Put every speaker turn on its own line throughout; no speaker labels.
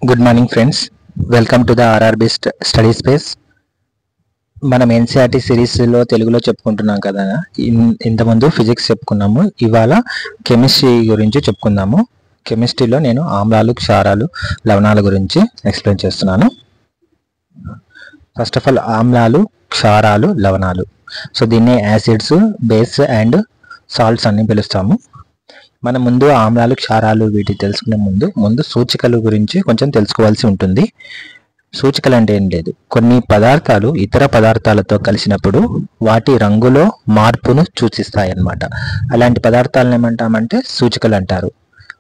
Good morning friends, welcome to the RRB study space. మనం NCERT సిరీస్లో తెలుగులో చెప్పుకుంటున్నాం కదా. ఇంతకుముందు ఫిజిక్స్ చెప్పుకున్నాము, ఇవాళ కెమిస్ట్రీ గురించి చెప్పుకుందాము. కెమిస్ట్రీలో నేను ఆమ్లాలు, క్షారాలు, లవణాల గురించి ఎక్స్ప్లెయిన్ చేస్తున్నాను. ఫస్ట్ ఆఫ్ ఆల్ ఆమ్లాలు, క్షారాలు, లవణాలు. సో దీన్ని యాసిడ్స్, బేస్ అండ్ సాల్ట్స్ అని పిలుస్తాము. మనం ముందు ఆమ్లాలు, క్షారాలు వీటి తెలుసుకునే ముందు సూచికల గురించి కొంచెం తెలుసుకోవాల్సి ఉంటుంది. సూచికలు అంటే ఏం లేదు, కొన్ని పదార్థాలు ఇతర పదార్థాలతో కలిసినప్పుడు వాటి రంగులో మార్పును సూచిస్తాయి అన్నమాట. అలాంటి పదార్థాలను ఏమంటామంటే సూచికలు అంటారు.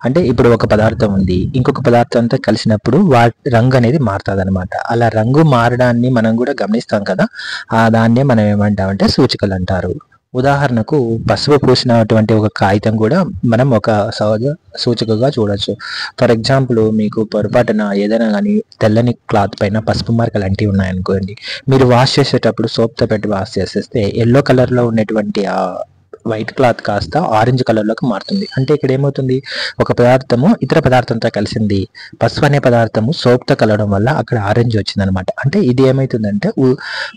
అంటే ఇప్పుడు ఒక పదార్థం ఉంది, ఇంకొక పదార్థంతో కలిసినప్పుడు వాటి రంగు అనేది మారుతుంది అనమాట. అలా రంగు మారడాన్ని మనం కూడా గమనిస్తాం కదా, ఆ దాన్నే మనం ఏమంటామంటే సూచికలు అంటారు. ఉదాహరణకు పసుపు పూసినటువంటి ఒక కాగితం కూడా మనం ఒక సహజ సూచికగా చూడొచ్చు. ఫర్ ఎగ్జాంపుల్, మీకు పొరపాటున ఏదైనా కానీ తెల్లని క్లాత్ పైన పసుపు మార్కలు అంటివి ఉన్నాయనుకోండి, మీరు వాష్ చేసేటప్పుడు సోప్తో పెట్టి వాష్ చేసేస్తే ఎల్లో కలర్లో ఉన్నటువంటి ఆ వైట్ క్లాత్ కాస్త ఆరెంజ్ కలర్లోకి మారుతుంది. అంటే ఇక్కడ ఏమవుతుంది, ఒక పదార్థము ఇతర పదార్థంతో కలిసింది, పసుపు అనే పదార్థము సోప్తో కలవడం వల్ల అక్కడ ఆరెంజ్ వచ్చింది అనమాట. అంటే ఇది ఏమవుతుందంటే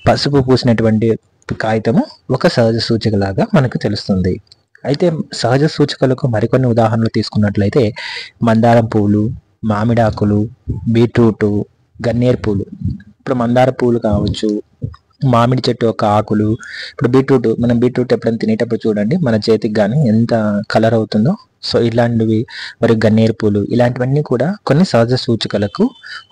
పసుపు పూసినటువంటి కాగితము ఒక సహజ సూచికలాగా మనకు తెలుస్తుంది. అయితే సహజ సూచికలకు మరికొన్ని ఉదాహరణలు తీసుకున్నట్లయితే మందారం పూలు, మామిడాకులు, బీట్రూటు, గన్నేరు పూలు. ఇప్పుడు మందార పూలు కావచ్చు, మామిడి చెట్టు యొక్క ఆకులు. ఇప్పుడు మనం బీట్రూట్ ఎప్పుడైనా తినేటప్పుడు చూడండి, మన చేతికి కానీ ఎంత కలర్ అవుతుందో. సో ఇలాంటివి, మరి గన్నేరు పూలు, ఇలాంటివన్నీ కూడా కొన్ని సహజ సూచికలకు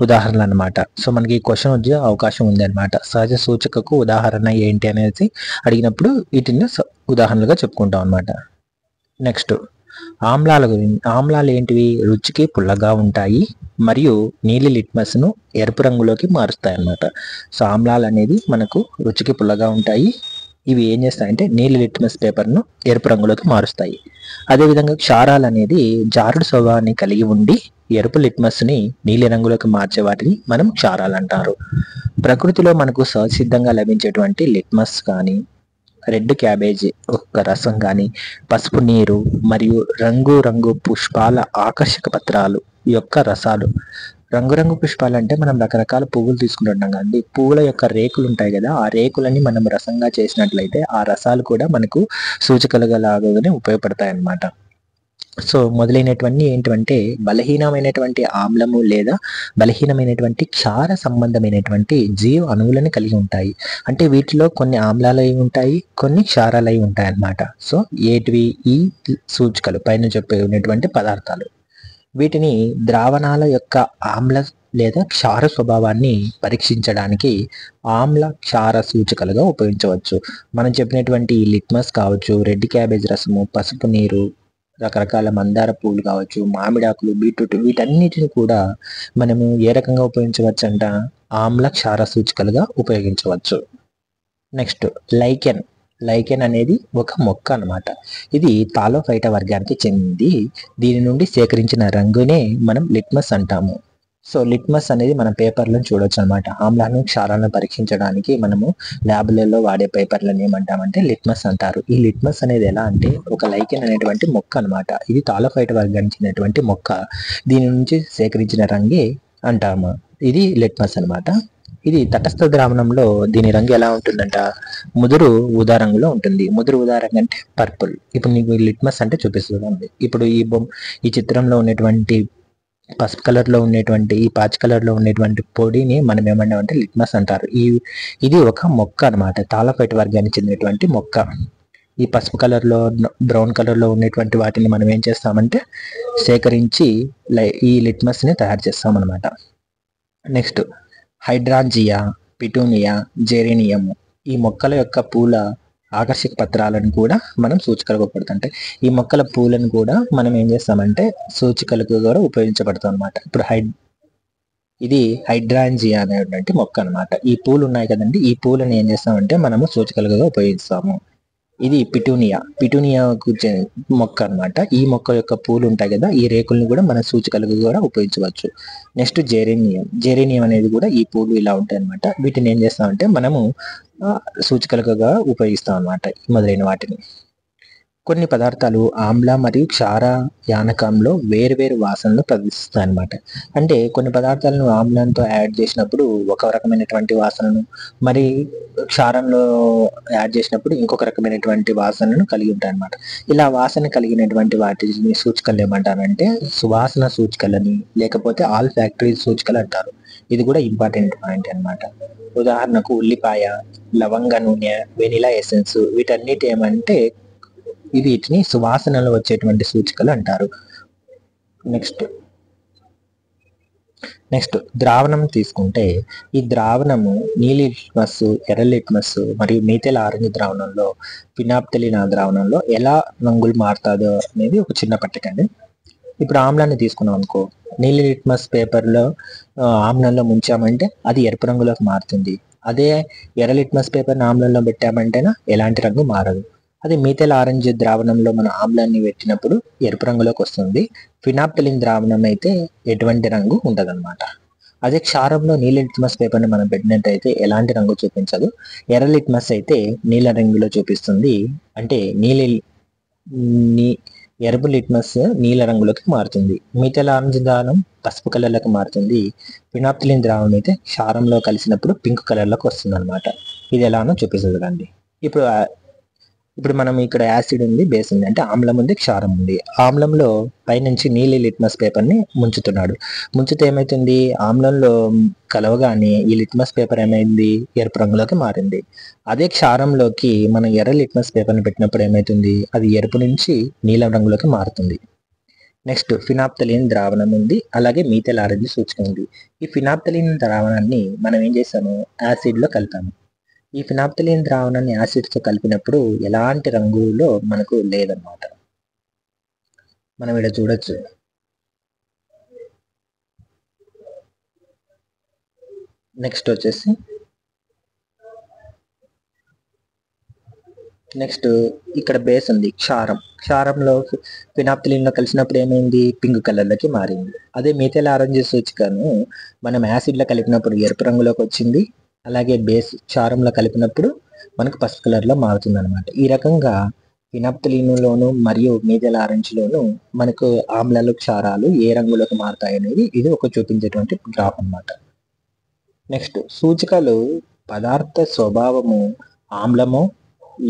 ఉదాహరణలు అనమాట. సో మనకి క్వశ్చన్ వచ్చే అవకాశం ఉంది అనమాట. సహజ సూచికకు ఉదాహరణ ఏంటి అనేది అడిగినప్పుడు వీటిని ఉదాహరణలుగా చెప్పుకుంటాం అనమాట. నెక్స్ట్ ఆమ్లాల గురించి. ఆమ్లాలు ఏంటివి? రుచికి పుల్లగా ఉంటాయి మరియు నీలి లిట్మస్ను ఎరుపు రంగులోకి మారుస్తాయి అన్నమాట. సో ఆమ్లాలు అనేది మనకు రుచికి పుల్లగా ఉంటాయి. ఇవి ఏం చేస్తాయంటే నీలి లిట్మస్ పేపర్ను ఎరుపు రంగులోకి మారుస్తాయి. అదేవిధంగా క్షారాలు అనేది జారుడు స్వభావాన్ని కలిగి ఉండి ఎరుపు లిట్మస్ని నీలి రంగులోకి మార్చే వాటిని మనం క్షారాలు అంటారు. ప్రకృతిలో మనకు సహసిద్ధంగా లభించేటువంటి లిట్మస్ కానీ, రెడ్ క్యాబేజీ ఒక రసం కానీ, పసుపు నీరు మరియు రంగు పుష్పాల ఆకర్షక పత్రాలు యొక్క రసాలు. రంగురంగు పుష్పాలు అంటే మనం రకరకాల పువ్వులు తీసుకుంటుంటాం కదండి. పువ్వుల యొక్క రేకులు ఉంటాయి కదా, ఆ రేకులని మనం రసంగా చేసినట్లయితే ఆ రసాలు కూడా మనకు సూచికలుగా లాగానే ఉపయోగపడతాయి అన్నమాట. సో మొదలైనటువంటి ఏంటంటే బలహీనమైనటువంటి ఆమ్లము లేదా బలహీనమైనటువంటి క్షార సంబంధమైనటువంటి జీవ అణువులను కలిగి ఉంటాయి. అంటే వీటిలో కొన్ని ఆమ్లాలు అయి ఉంటాయి, కొన్ని క్షారాలు అయి ఉంటాయి అన్నమాట. సో ఏటివి ఈ సూచికలు పైన చెప్పినటువంటి పదార్థాలు. వీటిని ద్రావణాల యొక్క ఆమ్ల లేదా క్షార స్వభావాన్ని పరీక్షించడానికి ఆమ్ల క్షార సూచికలుగా ఉపయోగించవచ్చు. మనం చెప్పినటువంటి లిట్మస్ కావచ్చు, రెడ్ క్యాబేజ్ రసము, పసుపు నీరు, రకరకాల మందార పూలు కావచ్చు, మామిడాకులు, బీట్రూట్, వీటన్నిటిని కూడా మనము ఏ రకంగా ఉపయోగించవచ్చు అంట? ఆమ్ల క్షార సూచికలుగా ఉపయోగించవచ్చు. Next lichen. లైకెన్ అనేది ఒక మొక్క అన్నమాట. ఇది థాలోఫైటా వర్గానికి చెంది దీని నుండి సేకరించిన రంగునే మనం లిట్మస్ అంటాము. సో లిట్మస్ అనేది మన పేపర్లను చూడొచ్చు అనమాట. ఆమ్లాలను, క్షారాలను పరీక్షించడానికి మనము ల్యాబ్లలో వాడే పేపర్లను ఏమంటామంటే లిట్మస్ అంటారు. ఈ లిట్మస్ అనేది ఎలా అంటే ఒక లైకెన్ అనేటువంటి మొక్క అనమాట. ఇది థాలోఫైటా వర్గానికి చెందినటువంటి మొక్క. దీని నుంచి సేకరించిన రంగే అంటాము. ఇది లిట్మస్ అనమాట. ఇది తటస్థ ద్రావణంలో దీని రంగు ఎలా ఉంటుందంట? ముదురు ఊదా రంగులో ఉంటుంది. ముదురు ఊదా రంగు అంటే పర్పుల్. ఇప్పుడు నీకు లిట్మస్ అంటే చూపిస్తుంది. ఇప్పుడు ఈ చిత్రంలో ఉన్నటువంటి పసుపు కలర్లో ఉన్నటువంటి, ఈ పాచి కలర్లో ఉన్నటువంటి పొడిని మనం ఏమన్నామంటే లిట్మస్ అంటారు. ఇది ఒక మొక్క అనమాట, థాలోఫైటా వర్గానికి చెందినటువంటి మొక్క. ఈ పసుపు కలర్లో, బ్రౌన్ కలర్లో ఉన్నటువంటి వాటిని మనం ఏం చేస్తామంటే సేకరించి ఈ లిట్మస్ని తయారు చేస్తామన్నమాట. Next hydrangea, petunia, geranium. ఈ మొక్కల యొక్క పూల ఆకర్షక పత్రాలను కూడా మనం సూచికలుగా ఉపయోగిస్తుంటే ఈ మొక్కల పూలను కూడా మనం ఏం చేస్తామంటే సూచికలకు కూడా ఉపయోగించబడతాం అనమాట. ఇప్పుడు ఇది హైడ్రాంజియా అనేటువంటి మొక్క అనమాట. ఈ పూలు ఉన్నాయి కదండి, ఈ పూలను ఏం చేస్తామంటే మనము సూచికలుగా ఉపయోగిస్తాము. ఇది పిటూనియాకు మొక్క అనమాట. ఈ మొక్క యొక్క పూలు ఉంటాయి కదా, ఈ రేకులను కూడా మన సూచికలుగా కూడా ఉపయోగించవచ్చు. నెక్స్ట్ జెరేనియం అనేది కూడా ఈ పూలు ఇలా ఉంటాయి అనమాట. వీటిని ఏం చేస్తామంటే మనము సూచికలుగా ఉపయోగిస్తాం అనమాట, మొదలైన వాటిని. కొన్ని పదార్థాలు ఆమ్ల మరియు క్షార యానకంలో వేరువేరు వాసనలు ప్రదర్శిస్తాయి అన్నమాట. అంటే కొన్ని పదార్థాలను ఆమ్లంతో యాడ్ చేసినప్పుడు ఒక రకమైనటువంటి వాసనను, మరి క్షారంలో యాడ్ చేసినప్పుడు ఇంకొక రకమైనటువంటి వాసనను కలిగి ఉంటాయి అన్నమాట. ఇలా వాసన కలిగినటువంటి వాటిని సూచికలు ఏమంటారంటే సువాసన సూచికలని, లేకపోతే ఆల్ ఫ్యాక్టరీ సూచికలు అంటారు. ఇది కూడా ఇంపార్టెంట్ పాయింట్ అన్నమాట. ఉదాహరణకు ఉల్లిపాయ, లవంగ నూనె, వెనిలా ఎసెన్స్ వీటన్నిటి ఏమంటే వీటిని సువాసనలు వచ్చేటువంటి సూచికలు అంటారు. నెక్స్ట్ ద్రావణం తీసుకుంటే ఈ ద్రావణము నీలి లిట్మస్, ఎర్ర లిట్మస్ మరియు మీథైల్ ఆరెంజ్ ద్రావణంలో, ఫినాప్థలిన్ ద్రావణంలో ఎలా రంగులు మారుతాదో అనేది ఒక చిన్న పట్టిక అండి. ఇప్పుడు ఆమ్లాన్ని తీసుకున్నాం అనుకో, నీలి లిట్మస్ పేపర్లో ఆమ్లంలో ముంచామంటే అది ఎరుపు రంగులోకి మారుతుంది. అదే ఎర్ర లిట్మస్ పేపర్ని ఆమ్లంలో పెట్టామంటేనా ఎలాంటి రంగు మారదు. అది మీథైల్ ఆరెంజ్ ద్రావణంలో మన ఆమ్లాన్ని పెట్టినప్పుడు ఎరుపు రంగులోకి వస్తుంది. ఫినాప్థలిన్ ద్రావణం అయితే ఎటువంటి రంగు ఉండదన్నమాట. అదే క్షారంలో నీలి లిట్మస్ పేపర్ని మనం పెట్టినట్టయితే ఎలాంటి రంగు చూపించదు. ఎర్ర లిట్మస్ అయితే నీల రంగులో చూపిస్తుంది. అంటే ఎరుపు లిట్మస్ నీల రంగులోకి మారుతుంది. మీథైల్ ఆరెంజ్ ద్రావణం పసుపు కలర్లోకి మారుతుంది. ఫినాప్థలిన్ ద్రావణం అయితే క్షారంలో కలిసినప్పుడు పింక్ కలర్లోకి వస్తుంది అనమాట. ఇది ఎలానో చూపిస్తుంది రండి. ఇప్పుడు మనం ఇక్కడ యాసిడ్ ఉంది, బేస్ ఉంది, అంటే ఆమ్లం ఉంది, క్షారం ఉంది. ఆమ్లంలో పైనుంచి నీలి లిట్మస్ పేపర్ని ముంచుతున్నాడు. ముంచితే ఏమైతుంది, ఆమ్లంలో కలవగానే ఈ లిట్మస్ పేపర్ ఏమైంది, ఎరుపు రంగులోకి మారింది. అదే క్షారంలోకి మనం ఎర్ర లిట్మస్ పేపర్ని పెట్టినప్పుడు ఏమైతుంది, అది ఎరుపు నుంచి నీలం రంగులోకి మారుతుంది. నెక్స్ట్ ఫినాప్థలిన్ ద్రావణం ఉంది, అలాగే మీథైల్ ఆరెంజ్ సూచిక ఉంది. ఈ ఫినాప్థలిన్ ద్రావణాన్ని మనం ఏం చేసాము, యాసిడ్లో కలిపాము. ఈ ఫినాప్థలిన్ ద్రావణాన్ని యాసిడ్తో కలిపినప్పుడు ఎలాంటి రంగులో మనకు లేదన్నమాట. మనం ఇక్కడ చూడొచ్చు. నెక్స్ట్ ఇక్కడ బేస్ ఉంది, క్షారంలో ఫినాప్థలిన్లో కలిసినప్పుడు ఏమైంది, పింక్ కలర్లోకి మారింది. అదే మీథైల్ ఆరెంజ్ సూచికను మనం యాసిడ్లో కలిపినప్పుడు ఎరుపు రంగులోకి వచ్చింది. అలాగే బేస్ క్షారంలో కలిపినప్పుడు మనకు పసుపు కలర్లో మారుతుంది అనమాట. ఈ రకంగా ఫినాప్థలిన్లోను మరియు మీథైల్ ఆరెంజ్లోను మనకు ఆమ్లాలు, క్షారాలు ఏ రంగులోకి మారుతాయి అనేది ఇది ఒక చూపించేటువంటి గ్రాఫ్ అనమాట. నెక్స్ట్ సూచికలు పదార్థ స్వభావము, ఆమ్లము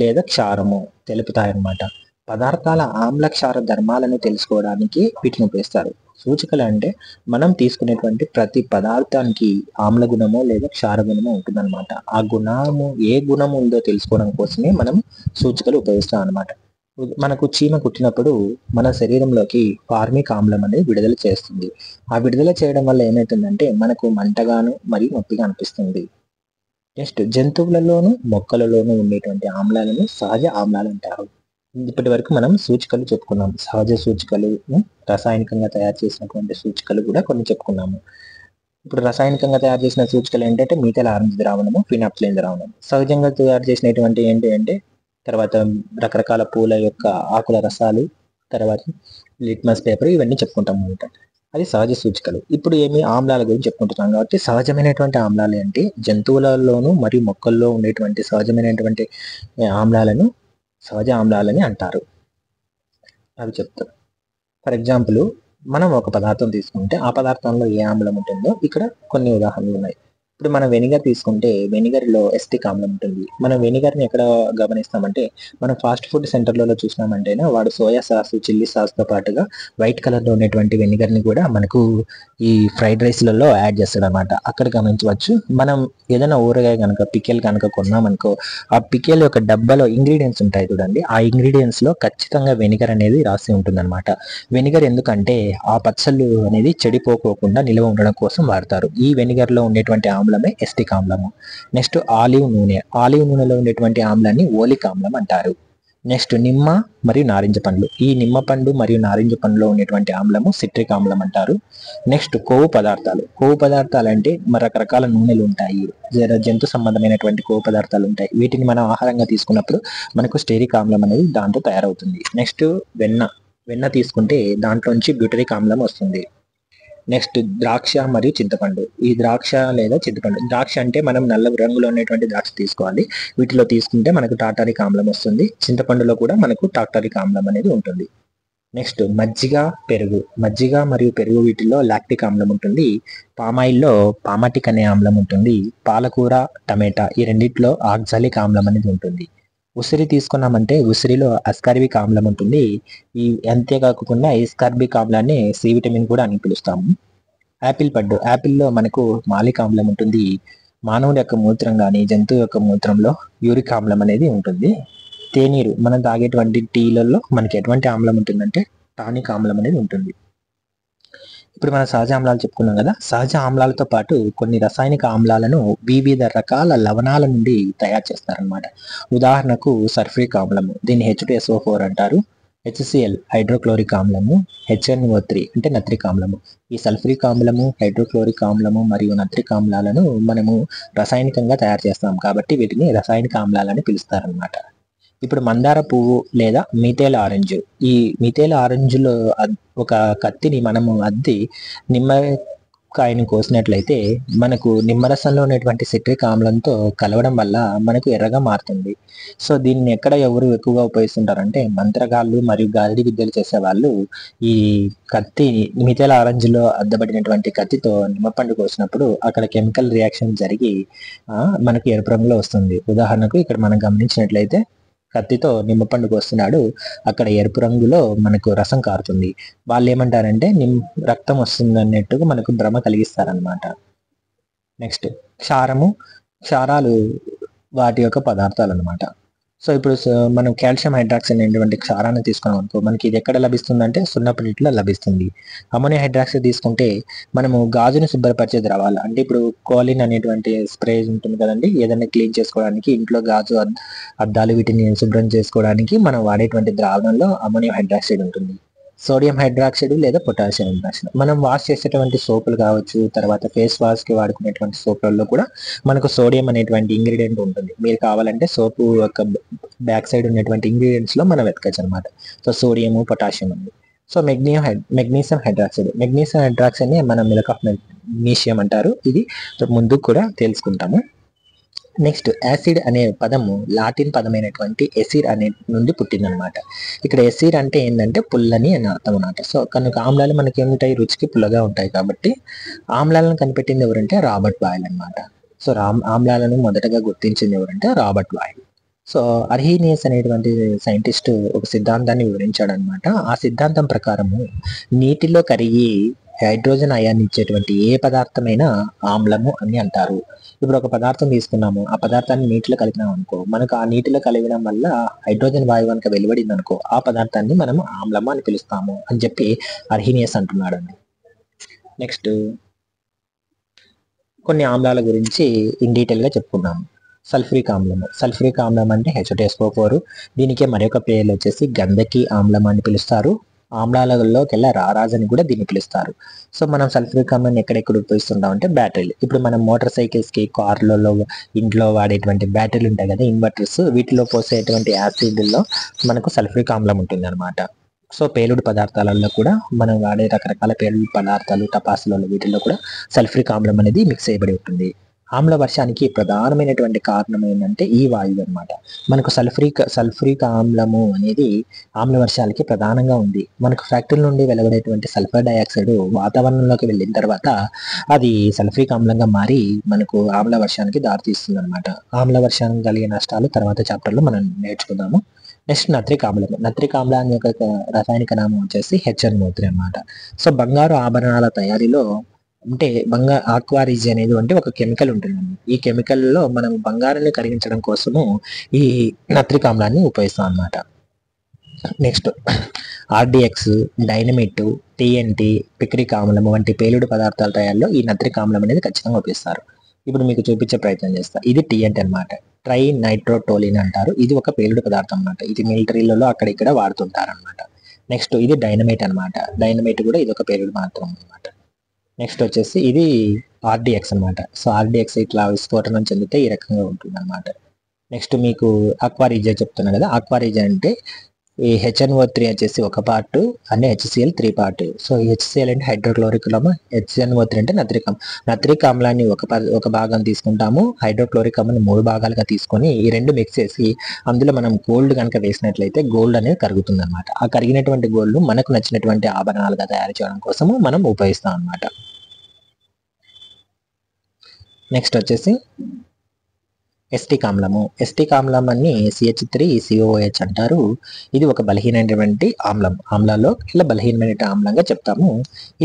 లేదా క్షారము తెలుపుతాయన్నమాట. పదార్థాల ఆమ్ల క్షార ధర్మాలను తెలుసుకోవడానికి వీటిని ఉపయోగిస్తారు. సూచికలు అంటే మనం తీసుకునేటువంటి ప్రతి పదార్థానికి ఆమ్ల గుణమో లేదా క్షార గుణమో ఉంటుందన్నమాట. ఆ గుణము ఏ గుణం ఉందో తెలుసుకోవడం కోసమే మనం సూచికలు ఉపయోగిస్తాం అనమాట. మనకు చీమ కుట్టినప్పుడు మన శరీరంలోకి ఫార్మిక్ ఆమ్లం అనేది విడుదల చేస్తుంది. ఆ విడుదల చేయడం వల్ల ఏమవుతుందంటే మనకు మంటగాను మరియు నొప్పిగా అనిపిస్తుంది. నెక్స్ట్ జంతువులలోను మొక్కలలోనూ ఉండేటువంటి ఆమ్లాలను సహజ ఆమ్లాలు అంటారు. ఇప్పటి వరకు మనం సూచికలు చెప్పుకున్నాం. సహజ సూచికలు, రసాయనికంగా తయారు చేసినటువంటి సూచికలు కూడా కొన్ని చెప్పుకున్నాము. ఇప్పుడు రసాయనికంగా తయారు చేసిన సూచికలు ఏంటంటే మీథైల్ ఆరెంజ్ ద్రావణము, ఫినాప్థలిన్ ద్రావణం. సహజంగా తయారు చేసినటువంటి ఏంటి అంటే తర్వాత రకరకాల పూల యొక్క ఆకుల రసాలు, తర్వాత లిట్మస్ పేపర్, ఇవన్నీ చెప్పుకుంటాం అనమాట. అది సహజ సూచికలు. ఇప్పుడు ఏమి ఆమ్లాల గురించి చెప్పుకుంటున్నాం కాబట్టి సహజమైనటువంటి ఆమ్లాలు అంటే జంతువులలోను మరియు మొక్కల్లో ఉండేటువంటి సహజమైనటువంటి ఆమ్లాలను సహజ ఆమ్లాలని అంటారు. అవి చెప్తాం. ఫర్ ఎగ్జాంపుల్ మనం ఒక పదార్థం తీసుకుంటే ఆ పదార్థంలో ఏ ఆమ్లం ఉంటుందో ఇక్కడ కొన్ని ఉదాహరణలు ఉన్నాయి. ఇప్పుడు మనం వెనిగర్ తీసుకుంటే వెనిగర్లో ఎస్టిక్ ఆమ్లం ఉంటుంది. మనం వెనిగర్ని ఎక్కడ గమనిస్తామంటే మనం ఫాస్ట్ ఫుడ్ సెంటర్లలో చూసినామంటేనే వాడు సోయా సాస్, చిల్లీ సాస్తో పాటుగా వైట్ కలర్లో ఉన్నటువంటి వెనిగర్ని కూడా మనకు ఈ ఫ్రైడ్ రైస్లలో యాడ్ చేస్తాడు అనమాట. అక్కడ గమనించవచ్చు. మనం ఏదైనా ఊరగాయ కనుక పికెల్ కనుక కొన్నామనుకో, ఆ పికెల్ యొక్క డబ్బాలో ఇంగ్రీడియంట్స్ ఉంటాయి చూడండి, ఆ ఇంగ్రీడియంట్స్లో ఖచ్చితంగా వెనిగర్ అనేది రాసి ఉంటుందన్నమాట. వెనిగర్ ఎందుకంటే ఆ పచ్చళ్ళు అనేది చెడిపోకోకుండా నిల్వ ఉండడం కోసం వాడతారు. ఈ వెనిగర్లో ఉండేటువంటి ఆమ్లమే ఎస్టిక్ ఆమ్లము. నెక్స్ట్ ఆలివ్ నూనెలో ఉండేటువంటి ఆమ్లాన్ని ఓలిక్ ఆమ్లం అంటారు. నెక్స్ట్ నిమ్మ మరియు నారింజ పండ్లు, ఈ నిమ్మ పండు మరియు నారింజ పండులో ఉండేటువంటి ఆమ్లము సిట్రిక్ ఆమ్లం అంటారు. నెక్స్ట్ కొవ్వు పదార్థాలు అంటే రకరకాల నూనెలు ఉంటాయి, జంతు సంబంధమైనటువంటి కొవ్వు పదార్థాలు ఉంటాయి. వీటిని మనం ఆహారంగా తీసుకున్నప్పుడు మనకు స్టెరిక్ ఆమ్లం అనేది దాంతో తయారవుతుంది. నెక్స్ట్ వెన్న తీసుకుంటే దాంట్లోంచి బ్యూటరిక్ ఆమ్లం వస్తుంది. నెక్స్ట్ ద్రాక్ష మరియు చింతపండు. ఈ ద్రాక్ష లేదా చింతపండు, ద్రాక్ష అంటే మనం నల్ల రంగులో ఉన్నటువంటి ద్రాక్ష తీసుకోవాలి. వీటిలో తీసుకుంటే మనకు టాటారిక్ ఆమ్లం వస్తుంది. చింతపండులో కూడా మనకు టాటారిక్ ఆమ్లం అనేది ఉంటుంది. నెక్స్ట్ మజ్జిగ, పెరుగు. మజ్జిగ మరియు పెరుగు వీటిల్లో లాక్టిక్ ఆమ్లం ఉంటుంది. పామాయిల్లో పామాటిక్ అనే ఆమ్లం ఉంటుంది. పాలకూర, టమాటా ఈ రెండిట్లో ఆక్సాలిక్ ఆమ్లం అనేది ఉంటుంది. ఉసిరి తీసుకున్నామంటే ఉసిరిలో అస్కార్బిక్ ఆమ్లం ఉంటుంది. ఈ అంతేకాకుండా ఎస్కార్బిక్ ఆమ్లాన్ని సి విటమిన్ కూడా అని పిలుస్తాము. యాపిల్ పండు, యాపిల్లో మనకు మాలిక్ ఆమ్లం ఉంటుంది. మానవుడి యొక్క మూత్రం కానీ జంతువు యొక్క మూత్రంలో యూరిక్ ఆమ్లం అనేది ఉంటుంది. తేనీరు, మనం తాగేటువంటి టీలలో మనకి ఎటువంటి ఆమ్లం ఉంటుందంటే టానిక్ ఆమ్లం అనేది ఉంటుంది. ఇప్పుడు మన సహజ ఆమ్లాలు చెప్పుకున్నాం కదా. సహజ ఆమ్లాలతో పాటు కొన్ని రసాయనిక ఆమ్లాలను వివిధ రకాల లవణాల నుండి తయారు చేస్తారనమాట. ఉదాహరణకు సల్ఫ్యూరిక్ ఆమ్లము, దీన్ని H2SO4 అంటారు. HCl హైడ్రోక్లోరిక్ ఆమ్లము, HNO3 అంటే నత్రిక్ ఆమ్లము. ఈ సల్ఫ్యూరిక్ ఆమ్లము, హైడ్రోక్లోరిక్ ఆమ్లము మరియు నత్రిక్ ఆమ్లాలను మనము రసాయనికంగా తయారు చేస్తాం కాబట్టి వీటిని రసాయనిక ఆమ్లాలని పిలుస్తారనమాట. ఇప్పుడు మందార పువ్వు లేదా మిథైల్ ఆరెంజ్. ఈ మిథైల్ ఆరెంజ్లో ఒక కత్తిని మనము అద్ది నిమ్మకాయను కోసినట్లయితే మనకు నిమ్మరసంలో ఉన్నటువంటి సిట్రిక్ ఆమ్లంతో కలవడం వల్ల మనకు ఎర్రగా మారుతుంది. సో దీన్ని ఎక్కడ ఎవరు ఎక్కువగా ఉపయోగిస్తుంటారంటే మంత్రగాళ్ళు మరియు గాలిడి విద్యలు చేసేవాళ్ళు ఈ కత్తి మిథైల్ ఆరెంజ్లో అద్దబడినటువంటి కత్తితో నిమ్మపండు కోసినప్పుడు అక్కడ కెమికల్ రియాక్షన్ జరిగి మనకు ఎరుపు రంగులో వస్తుంది. ఉదాహరణకు ఇక్కడ మనం గమనించినట్లయితే కత్తితో నిమ్మపండు కోస్తున్నాడు, అక్కడ ఎరుపు రంగులో మనకు రసం కారుతుంది. వాళ్ళు ఏమంటారంటే రక్తం వస్తుంది అన్నట్టుగా మనకు భ్రమ కలిగిస్తారనమాట. నెక్స్ట్ క్షారము, క్షారాలు వాటి యొక్క పదార్థాలు అనమాట. సో ఇప్పుడు మనం కాల్షియం హైడ్రాక్సైడ్ అనేటువంటి క్షారాన్ని తీసుకున్నాం అనుకో, మనకి ఇది ఎక్కడ లభిస్తుందంటే సున్నపు నీటిలో లభిస్తుంది. అమోనియా హైడ్రాక్సైడ్ తీసుకుంటే మనము గాజుని శుభ్రపరిచే ద్రవాలు, అంటే ఇప్పుడు కోలిన్ అనేటువంటి స్ప్రే ఉంటుంది కదండి, ఏదైనా క్లీన్ చేసుకోవడానికి, ఇంట్లో గాజు అద్దాలు వీటిని శుభ్రం చేసుకోవడానికి మనం వాడేటువంటి ద్రావణంలో అమోనియం హైడ్రాక్సైడ్ ఉంటుంది. సోడియం హైడ్రాక్సైడ్ లేదా పొటాషియం హైడ్రాక్సైడ్, మనం వాష్ చేసేటువంటి సోపులు కావచ్చు, తర్వాత ఫేస్ వాష్కి వాడుకునేటువంటి సోపులలో కూడా మనకు సోడియం అనేటువంటి ఇంగ్రీడియంట్ ఉంటుంది. మీరు కావాలంటే సోపు యొక్క బ్యాక్ సైడ్ ఉన్నటువంటి ఇంగ్రీడియంట్స్లో మనం వెతకచ్చు అనమాట. సో సోడియము, పొటాషియం ఉంది. సో మెగ్నీషియం హైడ్రాక్సైడ్, మెగ్నీషియం హైడ్రాక్సైడ్ని మనం మిల్క్ ఆఫ్ మెగ్నీషియం అంటారు. ఇది ముందు కూడా తెలుసుకుంటాము. నెక్స్ట్ యాసిడ్ అనే పదము లాటిన్ పదమైనటువంటి ఎసిర్ అనే నుండి పుట్టిందనమాట. ఇక్కడ ఎసిర్ అంటే ఏంటంటే పుల్లని అని అర్థం అనమాట. సో కనుక ఆమ్లాలు మనకి ఏముంటాయి, రుచికి పుల్లగా ఉంటాయి కాబట్టి ఆమ్లాలను కనిపెట్టింది ఎవరంటే రాబర్ట్ బాయిల్ అనమాట. సో ఆమ్లాలను మొదటగా గుర్తించింది ఎవరంటే రాబర్ట్ బాయిల్. సో అర్హీనియస్ అనేటువంటి సైంటిస్ట్ ఒక సిద్ధాంతాన్ని వివరించాడు అనమాట. ఆ సిద్ధాంతం ప్రకారము నీటిలో కరిగి హైడ్రోజన్ అయాన్ని ఇచ్చేటువంటి ఏ పదార్థమైనా ఆమ్లము అని అంటారు. ఇప్పుడు ఒక పదార్థం తీసుకున్నాము, ఆ పదార్థాన్ని నీటిలో కలిపినాం అనుకో, మనకు ఆ నీటిలో కలిపడం వల్ల హైడ్రోజన్ వాయువు కనుక వెలువడింది అనుకో, ఆ పదార్థాన్ని మనం ఆమ్లము అని పిలుస్తాము అని చెప్పి అర్హీనియస్ అంటున్నాడు అండి. నెక్స్ట్ కొన్ని ఆమ్లాల గురించి ఇన్ డీటెయిల్గా చెప్పుకున్నాము. సల్ఫ్యూరిక్ ఆమ్లము, సల్ఫ్యూరిక్ ఆమ్లం అంటే H2SO4. దీనికి మరొక పేర్లు వచ్చేసి గంధకి ఆమ్లం అని పిలుస్తారు. ఆమ్లాలలోకెల్లా రారాజ్ అని కూడా దీన్ని పిలుస్తారు. సో మనం సల్ఫ్యూరిక్ ఆమ్లాన్ని ఎక్కడెక్కడ ఉపయోగిస్తుంటాం అంటే బ్యాటరీలు. ఇప్పుడు మనం మోటార్ సైకిల్స్కి, కార్లలో, ఇంట్లో వాడేటువంటి బ్యాటరీలు ఉంటాయి కదా, ఇన్వర్టర్స్, వీటిలో పోసేటువంటి యాసిడ్లో మనకు సల్ఫ్యూరిక్ ఆమ్లం ఉంటుంది అనమాట. సో పేలుడు పదార్థాలలో కూడా మనం వాడే రకరకాల పేలుడు పదార్థాలు, టపాసులలో వీటిల్లో కూడా సల్ఫ్యూరిక్ ఆమ్లం అనేది మిక్స్ చేయబడి ఉంటుంది. ఆమ్ల వర్షానికి ప్రధానమైనటువంటి కారణం ఏంటంటే ఈ వాయువు అనమాట. మనకు సల్ఫ్యూరిక్ ఆమ్లము అనేది ఆమ్ల వర్షాలకి ప్రధానంగా ఉంది. మనకు ఫ్యాక్టరీ నుండి వెలువడేటువంటి సల్ఫర్ డైఆక్సైడ్ వాతావరణంలోకి వెళ్ళిన తర్వాత అది సల్ఫ్యూరిక్ ఆమ్లంగా మారి మనకు ఆమ్ల వర్షానికి దారితీస్తుంది అనమాట. ఆమ్ల వర్షానికి కలిగే నష్టాలు తర్వాత చాప్టర్లో మనం నేర్చుకుందాము. నెక్స్ట్ నత్రిక్ ఆమ్లం, నత్రిక్ ఆమ్లాన్ని యొక్క రసాయనిక నామం వచ్చేసి HNO3 అనమాట. సో బంగారు ఆభరణాల తయారీలో అంటే ఆక్వారిజ్ అనేది అంటే ఒక కెమికల్ ఉంటుందండి. ఈ కెమికల్లో మనం బంగారాన్ని కరిగించడం కోసము ఈ నత్రిక్ ఆమ్లాన్ని ఉపయోగిస్తాం అనమాట. Next RDX, dynamite, TNT, picric ఆమ్లం వంటి పేలుడు పదార్థాల తయారీలో ఈ నత్రిక్ ఆమ్లం అనేది ఖచ్చితంగా ఉపయోగిస్తారు. ఇప్పుడు మీకు చూపించే ప్రయత్నం చేస్తా. ఇది TNT అనమాట, ట్రై నైట్రోటోలిన్ అంటారు. ఇది ఒక పేలుడు పదార్థం అనమాట. ఇది మిలిటరీలలో అక్కడ ఇక్కడ వాడుతుంటారు అనమాట. నెక్స్ట్ ఇది డైనమైట్ అనమాట. డైనమైట్ కూడా ఇది ఒక పేలుడు మాత్రం అనమాట. నెక్స్ట్ వచ్చేసి ఇది RDX అనమాట. సో RDX ఇట్లా విస్ఫోటనం చెందితే ఈ రకంగా ఉంటుంది అనమాట. నెక్స్ట్ మీకు అక్వారిజా చెప్తున్నా కదా. అక్వారిజా అంటే ఈ HNO3 వచ్చేసి ఒక పార్ట్ అన్ని HCl 3 పార్ట్. సో ఈ HCl అంటే హైడ్రోక్లోరిక్ ఆమ్లం, HNO3 అంటే నత్రిక్ ఆమ్లాన్ని ఒక భాగం తీసుకుంటాము, హైడ్రోక్లోరిక్ ఆమ్లాన్ని 3 భాగాలుగా తీసుకొని ఈ రెండు మిక్స్ చేసి అందులో మనం గోల్డ్ కనుక వేసినట్లయితే గోల్డ్ అనేది కరుగుతుంది అనమాట. ఆ కరిగినటువంటి గోల్డ్ మనకు నచ్చినటువంటి ఆభరణాలుగా తయారు చేయడం కోసము మనం ఉపయోగిస్తాం అనమాట. నెక్స్ట్ వచ్చేసి ఎస్టిక్ ఆమ్లము. ఎస్టిక్ ఆమ్లాన్ని CH3COOH అంటారు. ఇది ఒక బలహీనమైనటువంటి ఆమ్లాల్లో ఇలా బలహీనమైన ఆమ్లంగా చెప్తాము.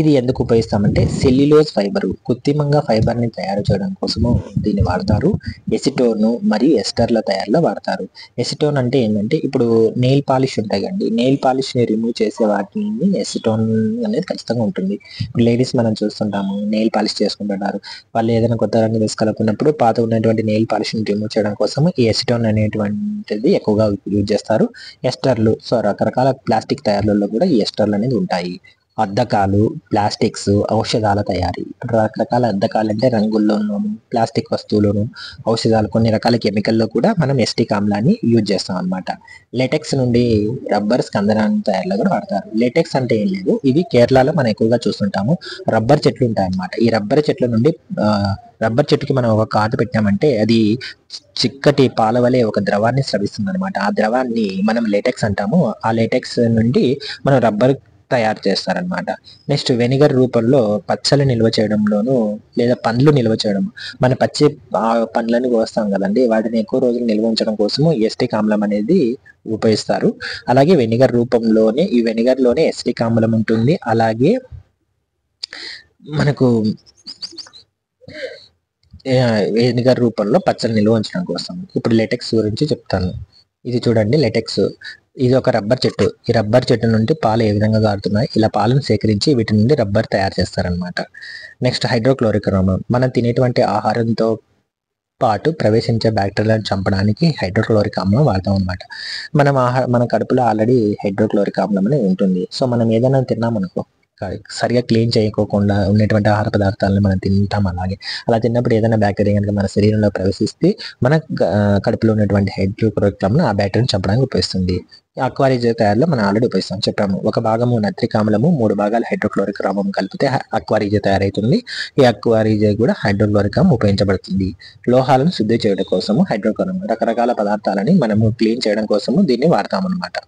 ఇది ఎందుకు ఉపయోగిస్తామంటే సెల్యులోజ్ ఫైబర్, కృత్రిమంగా ఫైబర్ని తయారు చేయడం కోసము దీన్ని వాడతారు. ఎసిటోన్ మరియు ఎస్టర్ల తయారీలో వాడతారు. ఎసిటోన్ అంటే ఏంటంటే ఇప్పుడు నెయిల్ పాలిష్ ఉంటాయి కండి, నెయిల్ పాలిష్ని రిమూవ్ చేసే వాటిని ఎసిటోన్ అనేది ఖచ్చితంగా ఉంటుంది. ఇప్పుడు లేడీస్ మనం చూస్తుంటాము నెయిల్ పాలిష్ చేసుకుంటుంటారు. వాళ్ళు ఏదైనా కొత్త రంగు వేసుకోవాలనుకున్నప్పుడు పాత ఉన్నటువంటి నెయిల్ పాలిష్ని రిమూవ్ చేయడం కోసం ఈ ఎసిటోన్ అనేటువంటిది ఎక్కువగా యూజ్ చేస్తారు. ఎస్టర్లు, సో రకరకాల ప్లాస్టిక్ తయారీలలో కూడా ఈ ఎస్టర్లు అనేది ఉంటాయి. అద్దకాలు, ప్లాస్టిక్స్, ఔషధాల తయారీ. రకరకాల అద్దకాలు అంటే రంగుల్లోనూ, ప్లాస్టిక్ వస్తువులను, ఔషధాలు, కొన్ని రకాల కెమికల్లో కూడా మనం ఎస్టిక్ ఆమ్లాన్ని యూజ్ చేస్తాం అనమాట. లెటెక్స్ నుండి రబ్బర్ స్కందనాన్ని తయారీలో కూడా వాడతారు. లెటెక్స్ అంటే ఏం లేదు, ఇది కేరళలో మనం ఎక్కువగా చూస్తుంటాము. రబ్బర్ చెట్లు ఉంటాయన్నమాట. ఈ రబ్బర్ చెట్ల నుండి రబ్బర్ చెట్టుకి మనం ఒక కాటు పెట్టామంటే అది చిక్కటి పాల వలె ఒక ద్రవాన్ని స్రవిస్తుంది అనమాట. ఆ ద్రవాన్ని మనం లేటెక్స్ అంటాము. ఆ లేటెక్స్ నుండి మనం రబ్బర్ తయారు చేస్తారనమాట. నెక్స్ట్ వెనిగర్ రూపంలో పచ్చళ్ళు నిల్వ చేయడంలోను లేదా పండ్లు నిల్వ చేయడం, మన పచ్చి పండ్లను కోస్తాం కదండి, వాటిని ఎక్కువ రోజులు నిల్వ ఉంచడం కోసము ఎస్టిక్ ఆమ్లం అనేది ఉపయోగిస్తారు. అలాగే వెనిగర్ రూపంలోనే ఈ వెనిగర్లోనే ఎస్టిక్ ఆమ్లం ఉంటుంది. అలాగే మనకు వెనిగర్ రూపంలో పచ్చళ్ళు నిల్వ ఉంచడం కోసం. ఇప్పుడు లెటెక్స్ గురించి చెప్తాను. ఇది చూడండి లెటెక్స్. ఇది ఒక రబ్బర్ చెట్టు. ఈ రబ్బర్ చెట్టు నుండి పాలు ఏ విధంగా కారుతున్నాయి, ఇలా పాలను సేకరించి వీటి నుండి రబ్బర్ తయారు చేస్తారనమాట. నెక్స్ట్ హైడ్రోక్లోరిక్ ఆమ్లం. మనం తినేటువంటి ఆహారంతో పాటు ప్రవేశించే బ్యాక్టీరియాలను చంపడానికి హైడ్రోక్లోరిక్ ఆమ్లం వాడతాం అనమాట. మన కడుపులో ఆల్రెడీ హైడ్రోక్లోరిక్ ఆమ్లం అనేది ఉంటుంది. సో మనం ఏదైనా తిన్నామనుకో, సరిగా క్లీన్ చేయకోకుండా ఉన్నటువంటి ఆహార పదార్థాలను మనం తింటాం. అలా తిన్నప్పుడు ఏదైనా బ్యాక్టీరియా కనుక మన శరీరంలో ప్రవేశిస్తే మన కడుపులో ఉన్నటువంటి హైడ్రోక్లోరిక్ ఆమ్లం ఆ బ్యాక్టీరియాను చంపడానికి ఉపయోగిస్తుంది. అక్వారిజా తయారీలో మనం ఆల్రెడీ ఉపయోగిస్తాం చెప్పాము. ఒక భాగము నత్రిక్ ఆమ్లము, 3 భాగాలు హైడ్రోక్లోరిక్ ఆమ్లం కలిపితే అక్వారిజా తయారవుతుంది. ఈ అక్వారిజా కూడా హైడ్రోక్లోరిక్ ఆమ్లం ఉపయోగించబడుతుంది. లోహాలను శుద్ధి చేయడం కోసము హైడ్రోక్లోరిక్, రకరకాల పదార్థాలని మనము క్లీన్ చేయడం కోసము దీన్ని వాడతాం అనమాట.